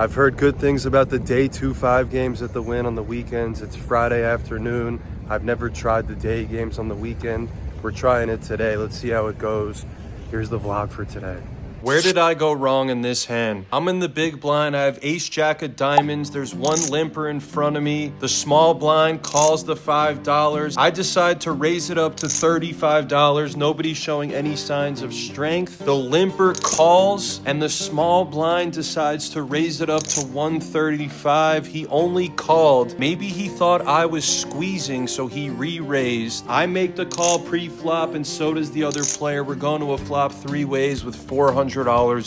I've heard good things about the day 2-5 games at the Wynn on the weekends. It's Friday afternoon. I've never tried the day games on the weekend. We're trying it today. Let's see how it goes. Here's the vlog for today. Where did I go wrong in this hand? I'm in the big blind. I have ace jack of diamonds. There's one limper in front of me. The small blind calls the $5. I decide to raise it up to $35. Nobody's showing any signs of strength. The limper calls and the small blind decides to raise it up to $135. He only called. Maybe he thought I was squeezing, so he re-raised. I make the call pre-flop and so does the other player. We're going to a flop three ways with $400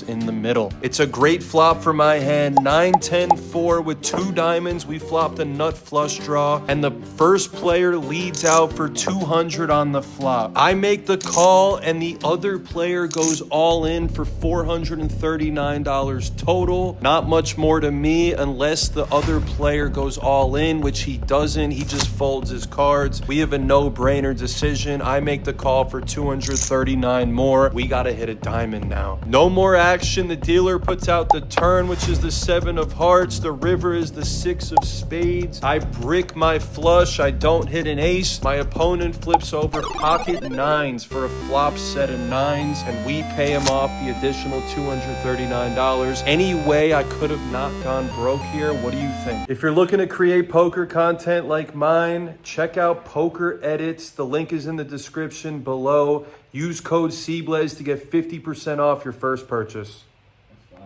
in the middle. It's a great flop for my hand. 9-10-4 with two diamonds. We flopped a nut flush draw and the first player leads out for 200 on the flop. I make the call and the other player goes all in for $439 total. Not much more to me unless the other player goes all in, which he doesn't. He just folds his cards. We have a no-brainer decision. I make the call for 239 more. We gotta hit a diamond now. No more action. The dealer puts out the turn, which is the 7 of hearts. The river is the 6 of spades. I brick my flush. I don't hit an ace. My opponent flips over pocket nines for a flop set of nines, and we pay him off the additional $239. Any way I could have not gone broke here? What do you think? If you're looking to create poker content like mine, check out Poker Edits. The link is in the description below. Use code CBLAZE to get 50% off your first purchase.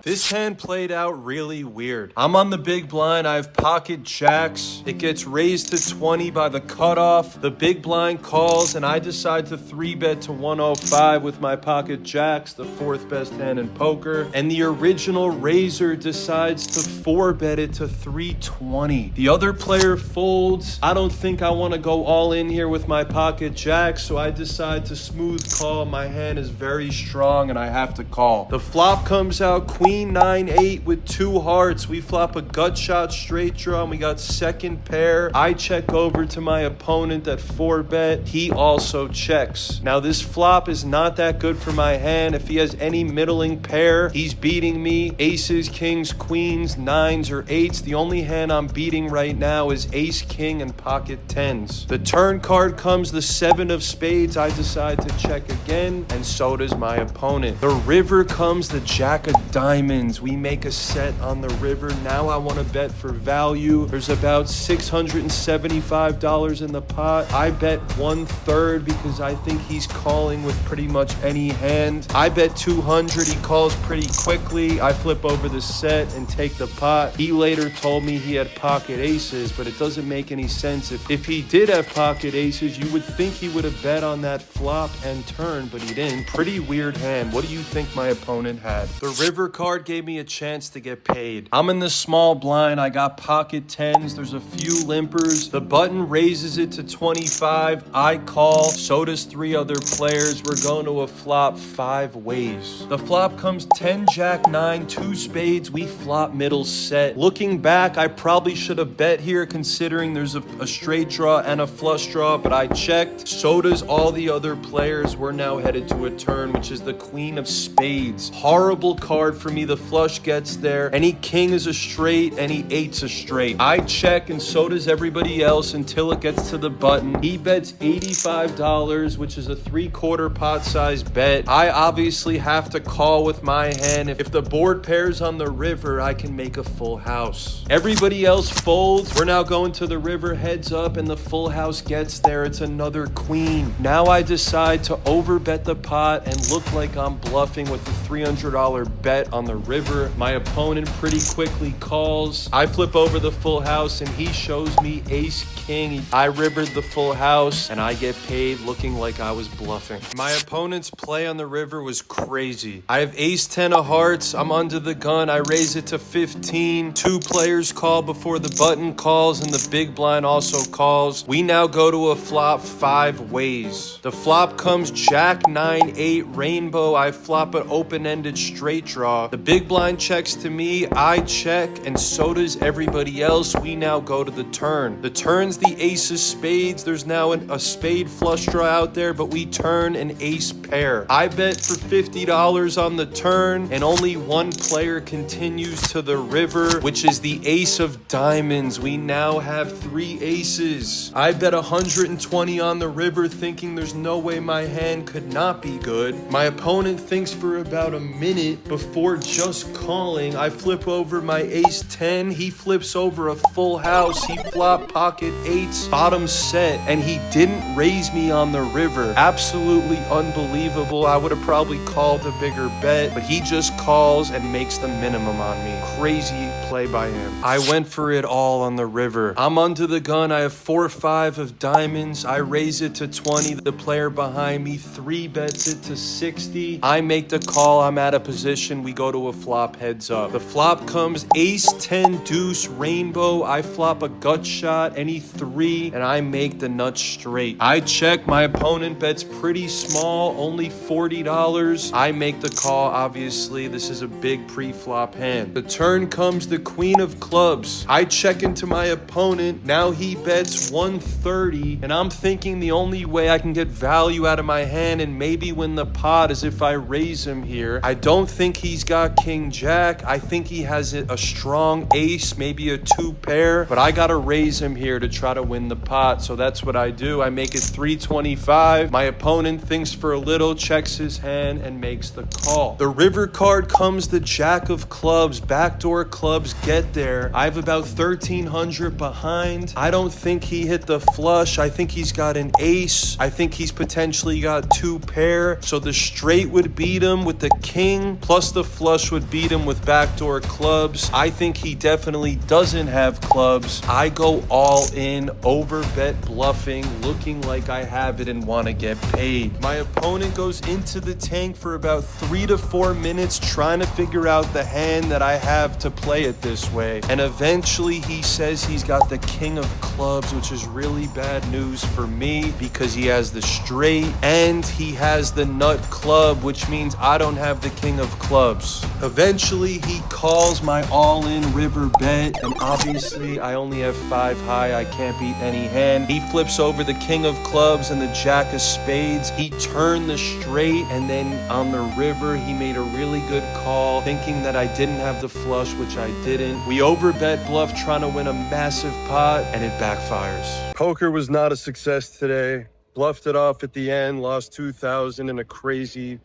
This hand played out really weird. I'm on the big blind. I have pocket jacks. It gets raised to 20 by the cutoff. The big blind calls and I decide to 3-bet to 105 with my pocket jacks, the 4th best hand in poker. And the original raiser decides to 4-bet it to 320. The other player folds. I don't think I want to go all in here with my pocket jacks, so I decide to smooth call. My hand is very strong and I have to call. The flop comes out Queen 9-8 with 2 hearts. We flop a gut shot straight draw and we got second pair. I check over to my opponent at 4-bet. He also checks. Now this flop is not that good for my hand. If he has any middling pair, he's beating me. Aces, kings, queens, nines, or eights. The only hand I'm beating right now is ace, king, and pocket tens. The turn card comes the 7 of spades. I decide to check again, and so does my opponent. The river comes the jack of diamonds. We make a set on the river. Now I want to bet for value. There's about $675 in the pot. I bet 1/3 because I think he's calling with pretty much any hand. I bet 200. He calls pretty quickly. I flip over the set and take the pot. He later told me he had pocket aces, but it doesn't make any sense. If he did have pocket aces, you would think he would have bet on that flop and turn, but he didn't. Pretty weird hand. What do you think my opponent had? The river card gave me a chance to get paid. I'm in the small blind. I got pocket tens. There's a few limpers. The button raises it to 25. I call. So does 3 other players. We're going to a flop 5 ways. The flop comes 10 jack 9 2 spades. We flop middle set. Looking back, I probably should have bet here considering there's a straight draw and a flush draw, but I checked. So does all the other players. We're now headed to a turn, which is the queen of spades. Horrible card for me. The flush gets there. Any king is a straight, any eight's a straight. I check and so does everybody else until it gets to the button. He bets $85, which is a 3/4 pot size bet. I obviously have to call with my hand. If the board pairs on the river, I can make a full house. Everybody else folds. We're now going to the river heads up and the full house gets there. It's another queen. Now I decide to overbet the pot and look like I'm bluffing with a $300 bet on the river. My opponent pretty quickly calls. I flip over the full house and he shows me ace king. I rivered the full house and I get paid looking like I was bluffing. My opponent's play on the river was crazy. I have ace 10 of hearts. I'm under the gun. I raise it to 15. 2 players call before the button calls and the big blind also calls. We now go to a flop 5 ways. The flop comes jack 9-8 rainbow. I flop an open-ended straight draw. The The big blind checks to me, I check, and so does everybody else. We now go to the turn. The turn's the ace of spades. There's now a spade flush draw out there, but we turn an ace pair. I bet for $50 on the turn, and only one player continues to the river, which is the ace of diamonds. We now have 3 aces. I bet 120 on the river, thinking there's no way my hand could not be good. My opponent thinks for about a minute before just calling. I flip over my ace 10. He flips over a full house. He flop pocket eights, bottom set, and he didn't raise me on the river. Absolutely unbelievable. I would have probably called a bigger bet, but he just calls and makes the minimum on me. Crazy play by him. I went for it all on the river. I'm under the gun. I have 4-5 of diamonds. I raise it to 20. The player behind me 3-bets it to 60. I make the call. I'm out of position. We go to a flop heads up. The flop comes ace 10 deuce rainbow. I flop a gut shot, any 3, and I make the nuts straight. I check. My opponent bets pretty small, only $40. I make the call. Obviously, this is a big pre-flop hand. The turn comes the queen of clubs. I check into my opponent. Now he bets 130, and I'm thinking the only way I can get value out of my hand and maybe win the pot is if I raise him here. I don't think he's got king jack. I think he has a strong ace, maybe a 2 pair, but I gotta raise him here to try to win the pot. So that's what I do. I make it 325. My opponent thinks for a little, checks his hand, and makes the call. The river card comes the jack of clubs. Backdoor clubs get there. I have about 1,300 behind. I don't think he hit the flush. I think he's got an ace. I think he's potentially got 2 pair. So the straight would beat him with the king, plus the flush would beat him with backdoor clubs. I think he definitely doesn't have clubs. I go all in, over bet bluffing, looking like I have it and want to get paid. My opponent goes into the tank for about 3 to 4 minutes trying to figure out the hand that I have to play it this way. And eventually he says he's got the king of clubs, which is really bad news for me because he has the straight and he has the nut club, which means I don't have the king of clubs. Eventually he calls my all-in river bet, and obviously I only have 5 high. I can't beat any hand. He flips over the king of clubs and the jack of spades. He turned the straight, and then on the river he made a really good call, thinking that I didn't have the flush, which I didn't. We overbet bluff trying to win a massive pot, and it backfires. Poker was not a success today. Bluffed it off at the end, lost 2,000 in a crazy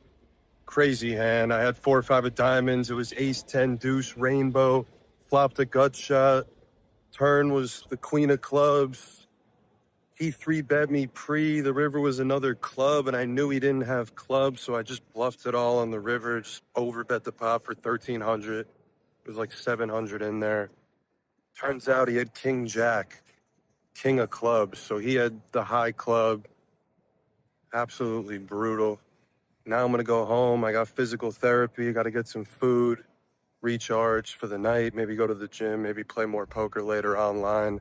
hand. I had 4-5 of diamonds. It was ace 10 deuce rainbow. Flopped a gut shot. Turn was the queen of clubs. He 3-bet me pre. The river was another club, and I knew he didn't have clubs, so I just bluffed it all on the river. Just overbet the pot for 1,300. It was like 700 in there. Turns out he had king jack, king of clubs, so he had the high club. Absolutely brutal. Now I'm gonna go home. I got physical therapy. I gotta get some food, recharge for the night, maybe go to the gym, maybe play more poker later online.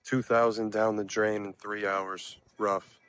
2,000 down the drain in 3 hours. Rough.